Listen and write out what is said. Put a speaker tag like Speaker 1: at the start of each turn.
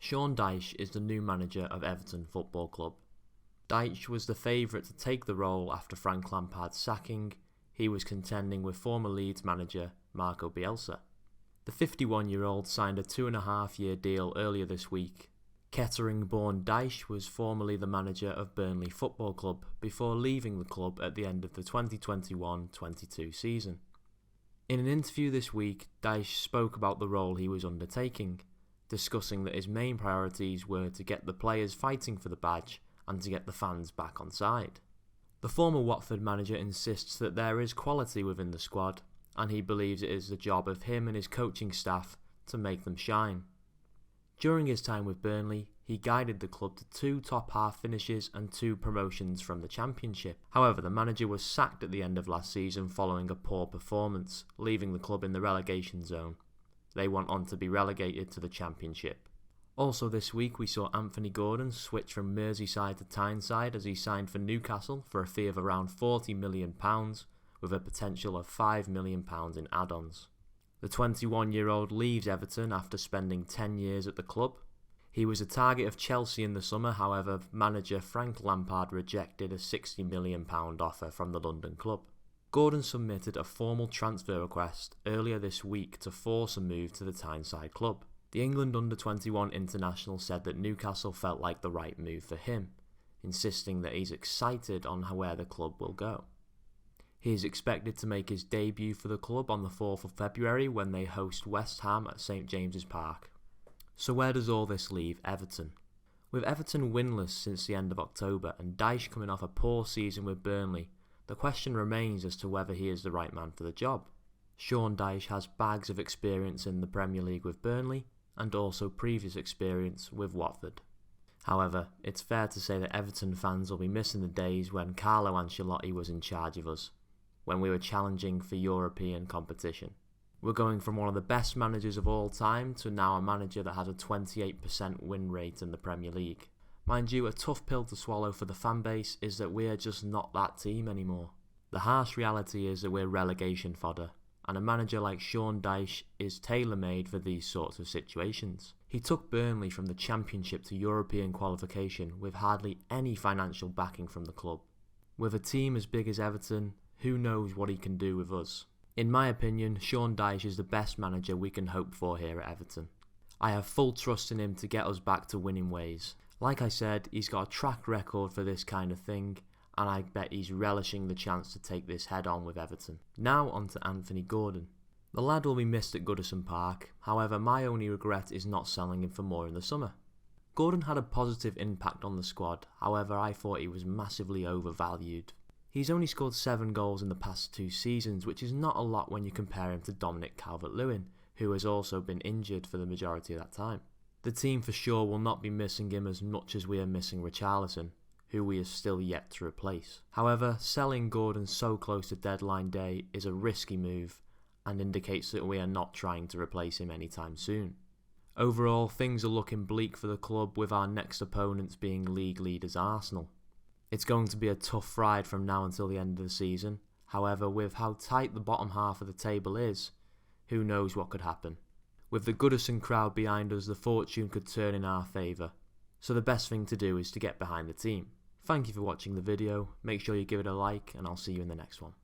Speaker 1: Sean Dyche is the new manager of Everton Football Club. Dyche was the favourite to take the role after Frank Lampard's sacking. He was contending with former Leeds manager Marco Bielsa. The 51-year-old signed a 2.5-year deal earlier this week. Kettering-born Dyche was formerly the manager of Burnley Football Club before leaving the club at the end of the 2021-22 season. In an interview this week, Dyche spoke about the role he was undertaking, discussing that his main priorities were to get the players fighting for the badge and to get the fans back on side. The former Watford manager insists that there is quality within the squad, and he believes it is the job of him and his coaching staff to make them shine. During his time with Burnley, he guided the club to 2 top-half finishes and 2 promotions from the Championship. However, the manager was sacked at the end of last season following a poor performance, leaving the club in the relegation zone. They went on to be relegated to the Championship. Also this week we saw Anthony Gordon switch from Merseyside to Tyneside as he signed for Newcastle for a fee of around £40 million with a potential of £5 million in add-ons. The 21-year-old leaves Everton after spending 10 years at the club. He was a target of Chelsea in the summer, however manager Frank Lampard rejected a £60 million offer from the London club. Gordon submitted a formal transfer request earlier this week to force a move to the Tyneside club. The England under-21 international said that Newcastle felt like the right move for him, insisting that he's excited on where the club will go. He is expected to make his debut for the club on the 4th of February when they host West Ham at St James's Park. So where does all this leave Everton? With Everton winless since the end of October and Dyche coming off a poor season with Burnley, the question remains as to whether he is the right man for the job. Sean Dyche has bags of experience in the Premier League with Burnley and also previous experience with Watford. However, it's fair to say that Everton fans will be missing the days when Carlo Ancelotti was in charge of us, when we were challenging for European competition. We're going from one of the best managers of all time to now a manager that has a 28% win rate in the Premier League. Mind you, a tough pill to swallow for the fan base is that we're just not that team anymore. The harsh reality is that we're relegation fodder, and a manager like Sean Dyche is tailor-made for these sorts of situations. He took Burnley from the Championship to European qualification with hardly any financial backing from the club. With a team as big as Everton, who knows what he can do with us? In my opinion, Sean Dyche is the best manager we can hope for here at Everton. I have full trust in him to get us back to winning ways. Like I said, he's got a track record for this kind of thing, and I bet he's relishing the chance to take this head on with Everton. Now on to Anthony Gordon. The lad will be missed at Goodison Park, however my only regret is not selling him for more in the summer. Gordon had a positive impact on the squad, however I thought he was massively overvalued. He's only scored 7 goals in the past 2 seasons, which is not a lot when you compare him to Dominic Calvert-Lewin, who has also been injured for the majority of that time. The team for sure will not be missing him as much as we are missing Richarlison, who we are still yet to replace. However, selling Gordon so close to deadline day is a risky move and indicates that we are not trying to replace him anytime soon. Overall, things are looking bleak for the club with our next opponents being league leaders Arsenal. It's going to be a tough ride from now until the end of the season. However, with how tight the bottom half of the table is, who knows what could happen. With the Goodison crowd behind us, the fortune could turn in our favour. So the best thing to do is to get behind the team. Thank you for watching the video, make sure you give it a like and I'll see you in the next one.